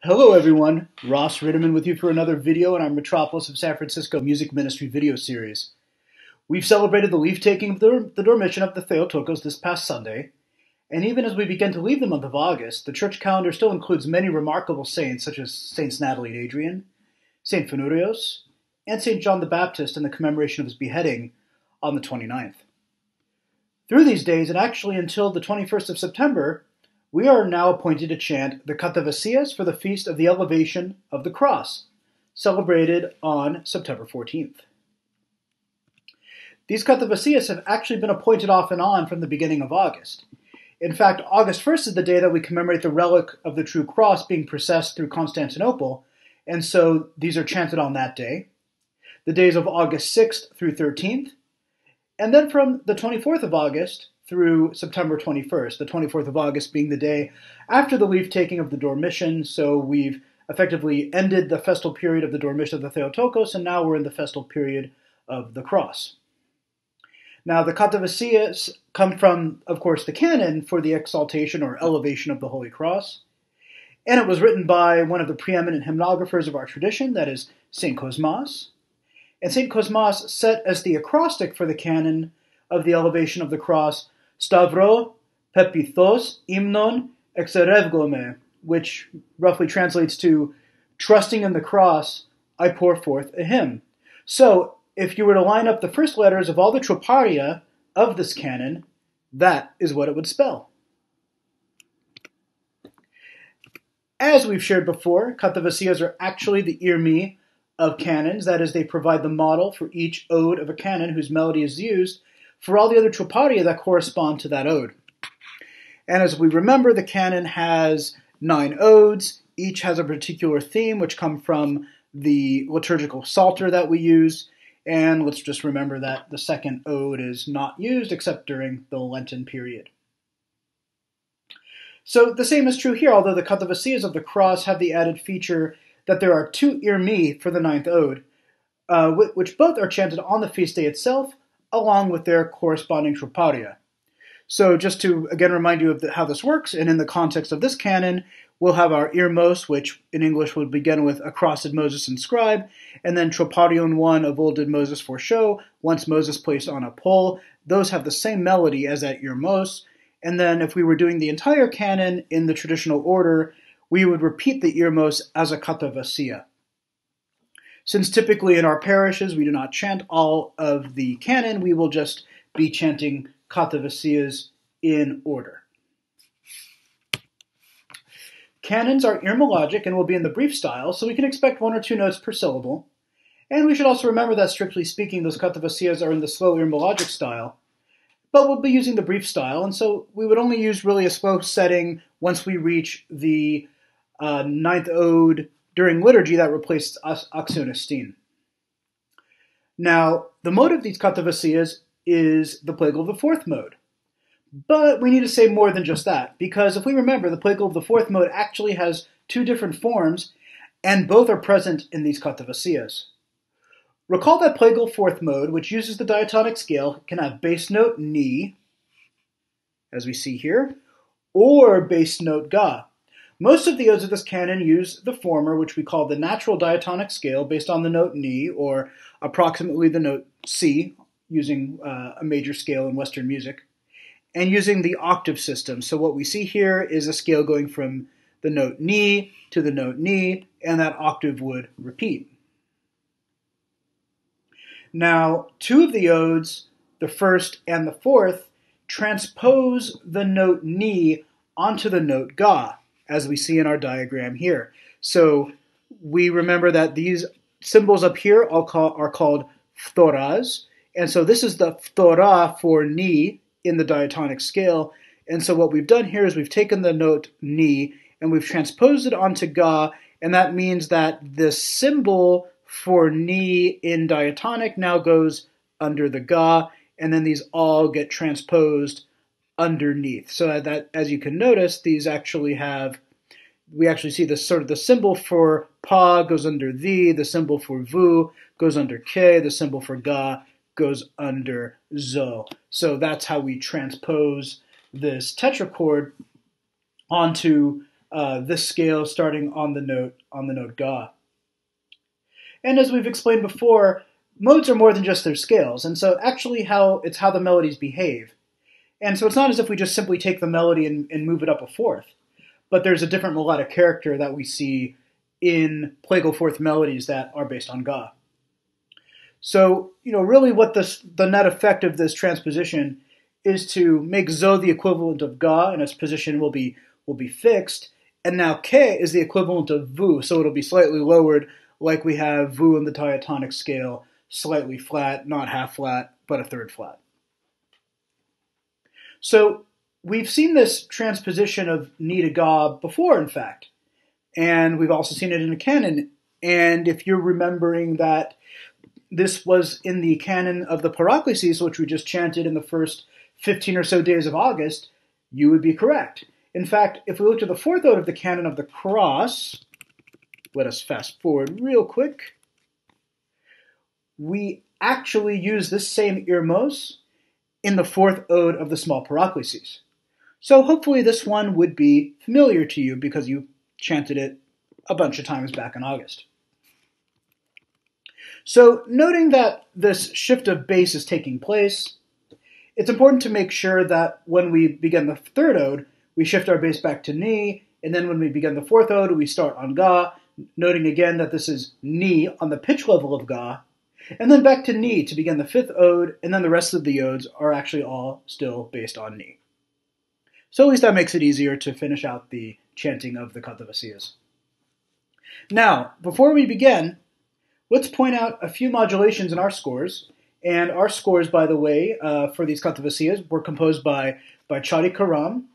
Hello everyone, Ross Ritterman with you for another video in our Metropolis of San Francisco Music Ministry video series. We've celebrated the leave-taking of the Dormition of the Theotokos this past Sunday, and even as we begin to leave the month of August, the church calendar still includes many remarkable saints such as Saints Natalie and Adrian, Saint Fenurios, and Saint John the Baptist in the commemoration of his beheading on the 29th. Through these days, and actually until the 21st of September, we are now appointed to chant the Katevasias for the Feast of the Elevation of the Cross, celebrated on September 14th. These Katevasias have actually been appointed off and on from the beginning of August. In fact, August 1st is the day that we commemorate the relic of the true cross being processed through Constantinople, and so these are chanted on that day. The days of August 6th through 13th, and then from the 24th of August through September 21st, the 24th of August being the day after the leave-taking of the Dormition, so we've effectively ended the festal period of the Dormition of the Theotokos, and now we're in the festal period of the Cross. Now, the Katevasias come from, of course, the canon for the Exaltation or Elevation of the Holy Cross, and it was written by one of the preeminent hymnographers of our tradition, that is St. Cosmas. And St. Cosmas set as the acrostic for the canon of the Elevation of the Cross, Stavro pepithos ymnon exerevgome, which roughly translates to, trusting in the cross, I pour forth a hymn. So, if you were to line up the first letters of all the troparia of this canon, that is what it would spell. As we've shared before, Katevasias are actually the irmi of canons, that is, they provide the model for each ode of a canon whose melody is used for all the other troparia that correspond to that ode. And as we remember, the canon has 9 odes. Each has a particular theme, which come from the liturgical psalter that we use. And let's just remember that the second ode is not used except during the Lenten period. So the same is true here, although the Katevasias of the Cross have the added feature that there are 2 irmi for the 9th ode, which both are chanted on the feast day itself, along with their corresponding troparia. So just to again remind you of how this works, and in the context of this canon, we'll have our irmos, which in English would begin with across did Moses inscribe, and then troparion 1 of old did Moses foreshow, once Moses placed on a pole. Those have the same melody as that irmos, and then if we were doing the entire canon in the traditional order, we would repeat the irmos as a Katavasia. Since typically in our parishes we do not chant all of the canon, we will just be chanting Katevasias in order. Canons are irmologic and will be in the brief style, so we can expect 1 or 2 notes per syllable. And we should also remember that, strictly speaking, those Katevasias are in the slow irmologic style, but we'll be using the brief style, and so we would only use really a slow setting once we reach the 9th ode during liturgy that replaced Axionistin. Now, the mode of these Katevasias is the plagal of the 4th mode. But we need to say more than just that, because if we remember, the plagal of the 4th mode actually has 2 different forms, and both are present in these Katevasias. Recall that plagal 4th mode, which uses the diatonic scale, can have bass note ni, as we see here, or bass note ga. Most of the odes of this canon use the former, which we call the natural diatonic scale, based on the note ni, or approximately the note si, using a major scale in Western music, and using the octave system. So what we see here is a scale going from the note ni to the note ni, and that octave would repeat. Now, 2 of the odes, the 1st and the 4th, transpose the note ni onto the note ga, as we see in our diagram here. So we remember that these symbols up here are called phtoras, and so this is the phtora for ni in the diatonic scale, and so what we've done here is we've taken the note ni and we've transposed it onto ga, and that means that the symbol for ni in diatonic now goes under the ga, and then these all get transposed underneath. So that, as you can notice, these actually have, we actually see this sort of the symbol for pa goes under the symbol for vu goes under ke, the symbol for ga goes under zo. So that's how we transpose this tetrachord onto this scale starting on the note Ga. And as we've explained before, modes are more than just their scales, and so actually it's how the melodies behave. And so it's not as if we just simply take the melody and move it up a fourth, but there's a different melodic character that we see in plagal fourth melodies that are based on Ga. So, really what the net effect of this transposition is to make Zo the equivalent of Ga, and its position will be fixed, and now Ke is the equivalent of Vu, so it'll be slightly lowered, like we have Vu in the diatonic scale, slightly flat, not half flat, but a third flat. So we've seen this transposition of Ni to Ga before, in fact, and we've also seen it in a canon. And if you're remembering that this was in the canon of the Paraklesis, which we just chanted in the first 15 or so days of August, you would be correct. In fact, if we look to the fourth ode of the canon of the Cross, let us fast forward real quick, we actually use this same irmos in the fourth ode of the small Paraklesis. So hopefully this one would be familiar to you because you chanted it a bunch of times back in August. So noting that this shift of bass is taking place, it's important to make sure that when we begin the third ode, we shift our bass back to Ni, and then when we begin the fourth ode, we start on Ga, noting again that this is Ni on the pitch level of Ga, and then back to Ni to begin the fifth ode, and then the rest of the odes are actually all still based on Ni. So at least that makes it easier to finish out the chanting of the Katevasias. Now, before we begin, let's point out a few modulations in our scores. And our scores, by the way, for these Katevasias were composed by Chadi Karam,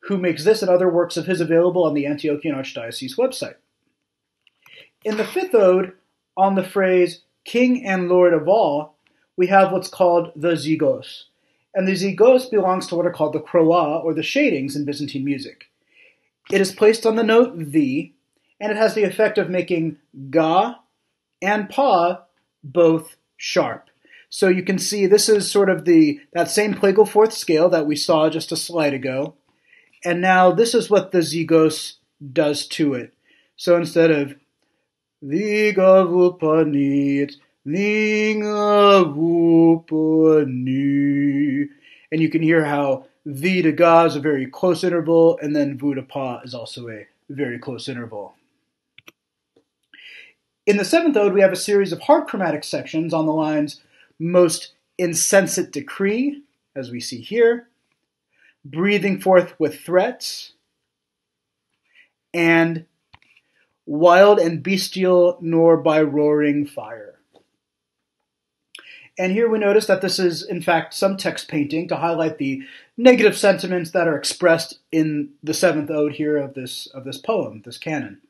who makes this and other works of his available on the Antiochian Archdiocese website. In the fifth ode, on the phrase, King and Lord of all, we have what's called the zygos. And the zygos belongs to what are called the kroa, or the shadings in Byzantine music. It is placed on the note the, and it has the effect of making ga and pa both sharp. So you can see this is sort of that same plagal fourth scale that we saw just a slide ago. And now this is what the zygos does to it. So instead of Liga Vupani, it's Linga Vupani. And you can hear how V to Ga is a very close interval, and then Vu to Pa is also a very close interval. In the seventh ode, we have a series of hard chromatic sections on the lines most insensate decree, as we see here, breathing forth with threats, and wild and bestial nor by roaring fire. And here we notice that this is, in fact, some text painting to highlight the negative sentiments that are expressed in the seventh ode here of this poem, this canon.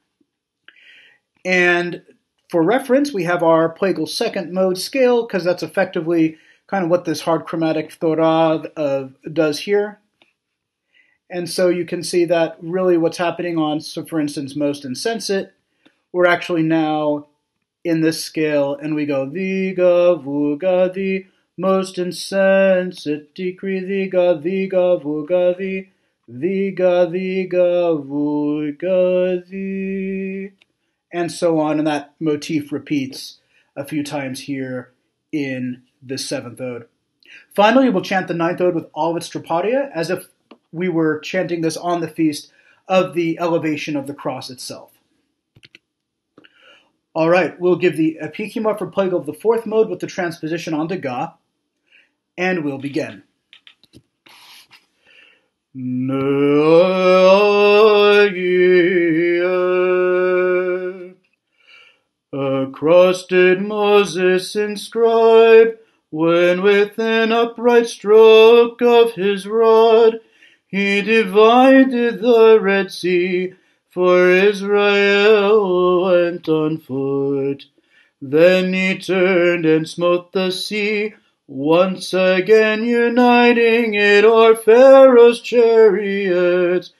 And for reference, we have our plagal second mode scale, because that's effectively kind of what this hard chromatic Torah does here. And so you can see that really what's happening on, so for instance, most insensate, we're actually now in this scale, and we go Viga, Vuga, the most insensate decree, Viga, Viga, Vuga, the Viga, Viga, Vuga, the, and so on, and that motif repeats a few times here in the seventh ode. Finally, we'll chant the ninth ode with all of its strapadia, as if we were chanting this on the feast of the elevation of the cross itself. All right, we'll give the epikima for plagal of the fourth mode with the transposition onto Ga, and we'll begin. Across did Moses inscribe, when with an upright stroke of his rod he divided the Red Sea, for Israel went on foot. Then he turned and smote the sea, once again uniting it o'er Pharaoh's chariots,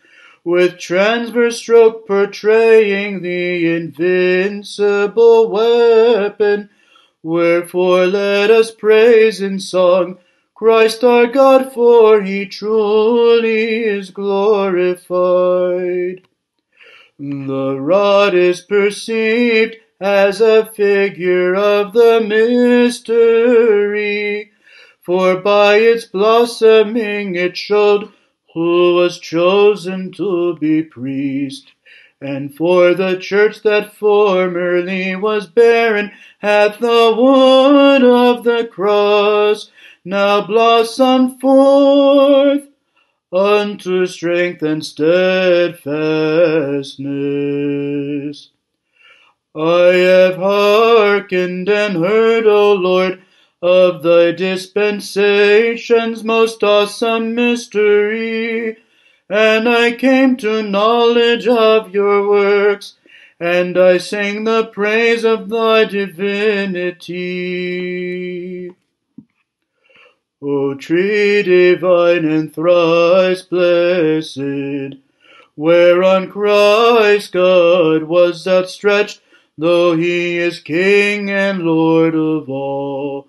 with transverse stroke portraying the invincible weapon. Wherefore let us praise in song Christ our God, for he truly is glorified. The rod is perceived as a figure of the mystery, for by its blossoming it showed who was chosen to be priest. And for the church that formerly was barren hath the wood of the cross now blossomed forth unto strength and steadfastness. I have hearkened and heard, O Lord, of thy dispensation's most awesome mystery, and I came to knowledge of your works, and I sing the praise of thy divinity. O tree divine and thrice blessed, whereon Christ God was outstretched, though he is King and Lord of all.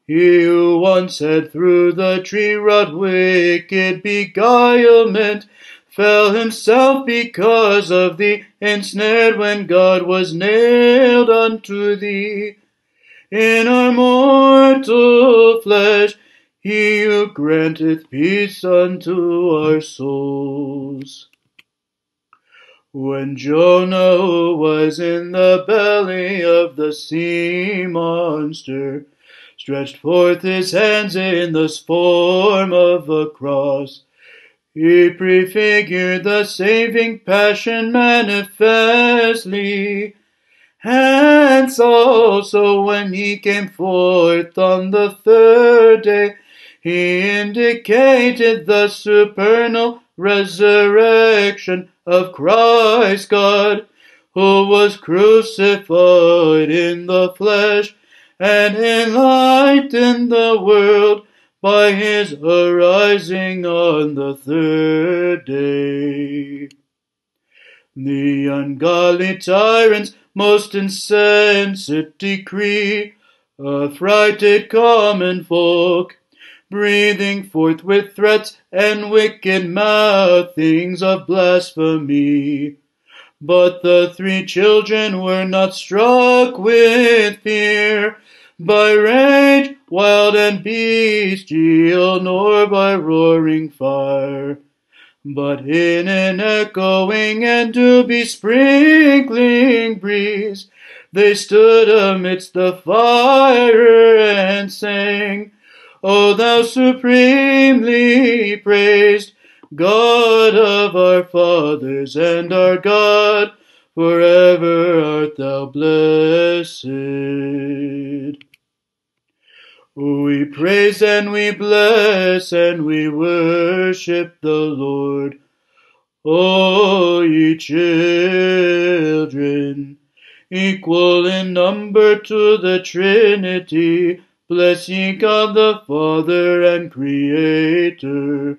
He who once had through the tree wrought wicked beguilement fell himself because of thee, ensnared when God was nailed unto thee. In our mortal flesh, he who granteth peace unto our souls. When Jonah was in the belly of the sea monster, stretched forth his hands in the form of a cross, he prefigured the saving passion manifestly. Hence also when he came forth on the third day, he indicated the supernal resurrection of Christ God, who was crucified in the flesh, and enlightened the world by his arising on the third day. The ungodly tyrant's most insensate decree affrighted common folk, breathing forth with threats and wicked mouthings of blasphemy. But the three children were not struck with fear by rage, wild and bestial, nor by roaring fire, but in an echoing and dew-besprinkling breeze they stood amidst the fire and sang, O thou supremely praised, God of our fathers and our God, forever art thou blessed. We praise and we bless and we worship the Lord. O ye children, equal in number to the Trinity, bless ye God the Father and Creator.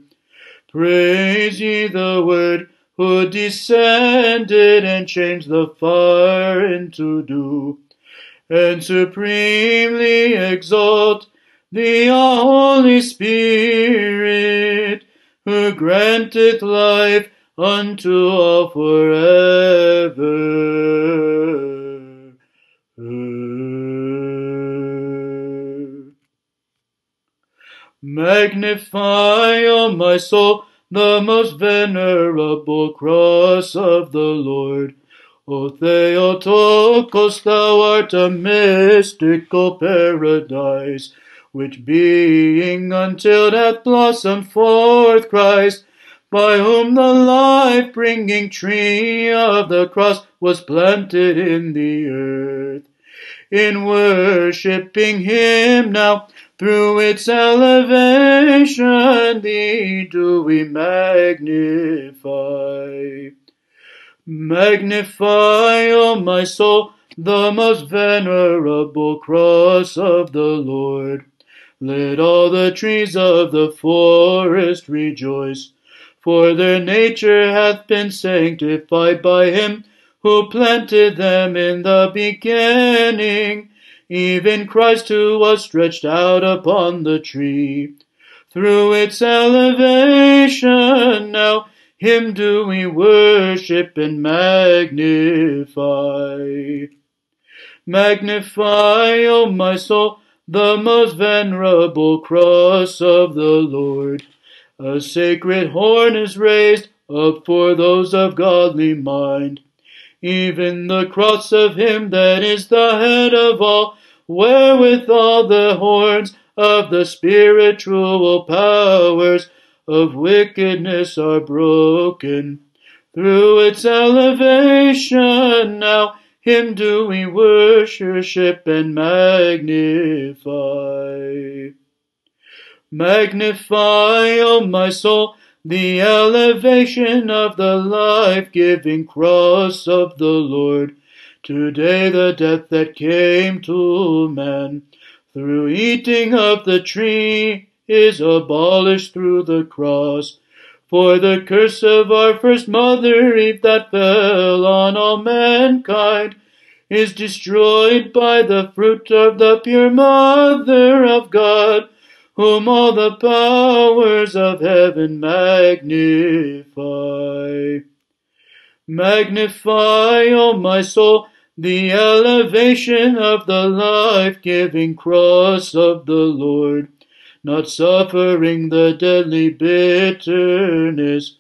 Praise ye the Word, who descended and changed the fire into dew, and supremely exalt the Holy Spirit, who granteth life unto all forever. Magnify, O my soul, the most venerable cross of the Lord. O Theotokos, thou art a mystical paradise, which being untilled hath blossomed forth Christ, by whom the life-bringing tree of the cross was planted in the earth. In worshipping him now, through its elevation, thee do we magnify. Magnify, O my soul, the most venerable cross of the Lord. Let all the trees of the forest rejoice, for their nature hath been sanctified by him who planted them in the beginning, even Christ who was stretched out upon the tree. Through its elevation now him do we worship and magnify. Magnify, O my soul, the most venerable cross of the Lord. A sacred horn is raised up for those of godly mind, even the cross of him that is the head of all, wherewith all the horns of the spiritual powers of wickedness are broken. Through its elevation now him do we worship and magnify. Magnify, O my soul, the elevation of the life-giving cross of the Lord. Today the death that came to man through eating of the tree is abolished through the cross. For the curse of our first mother Eve that fell on all mankind is destroyed by the fruit of the pure Mother of God, whom all the powers of heaven magnify. Magnify, O my soul, the elevation of the life-giving cross of the Lord, not suffering the deadly bitterness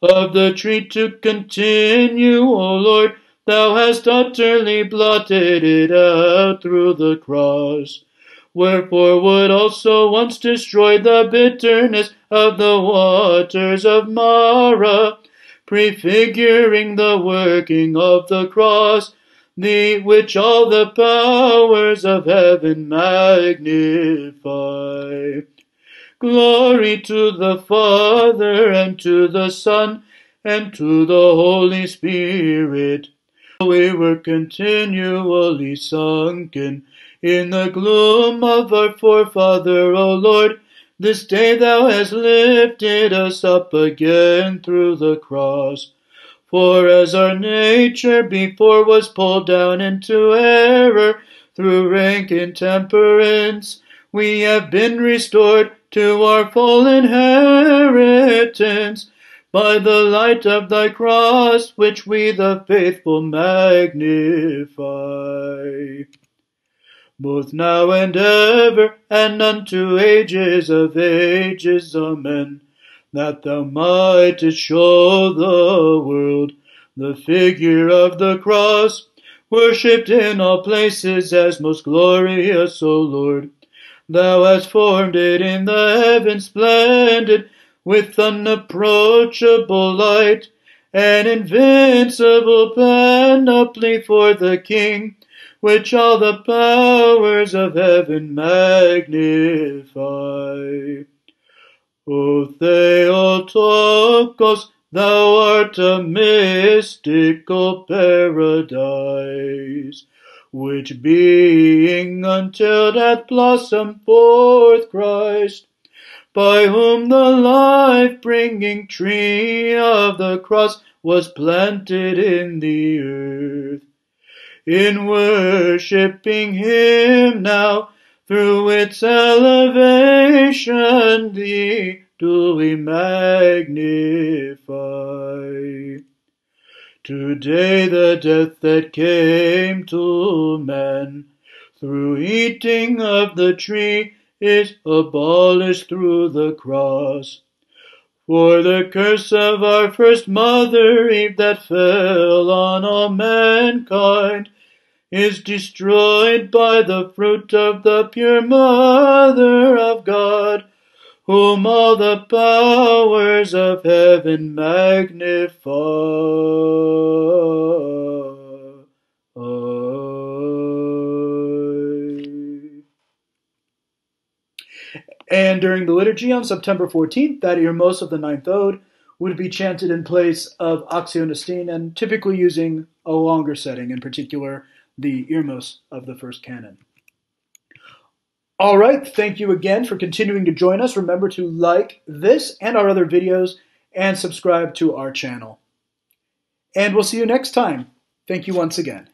of the tree to continue, O Lord. Thou hast utterly blotted it out through the cross. Wherefore would also once destroy the bitterness of the waters of Mara, prefiguring the working of the cross, the which all the powers of heaven magnify. Glory to the Father, and to the Son, and to the Holy Spirit. We were continually sunken in the gloom of our forefather, O Lord. This day thou hast lifted us up again through the cross. For as our nature before was pulled down into error through rank intemperance, we have been restored to our full inheritance by the light of thy cross, which we the faithful magnify. Both now and ever, and unto ages of ages, amen. That thou mightest show the world the figure of the cross, worshipped in all places as most glorious, O Lord. Thou hast formed it in the heavens splendid, with unapproachable light, an invincible panoply for the King, which all the powers of heaven magnify. O Theotokos, thou art a mystical paradise, which being untilled hath blossomed forth Christ, by whom the life-bringing tree of the cross was planted in the earth. In worshipping him now, through its elevation, thee do we magnify. Today the death that came to man through eating of the tree is abolished through the cross. For the curse of our first mother Eve that fell on all mankind is destroyed by the fruit of the pure Mother of God, whom all the powers of heaven magnify. And during the liturgy on September 14th, that Irmos of the ninth ode would be chanted in place of Actionistine, and typically using a longer setting, in particular the Irmos of the first canon. All right, thank you again for continuing to join us. Remember to like this and our other videos and subscribe to our channel. And we'll see you next time. Thank you once again.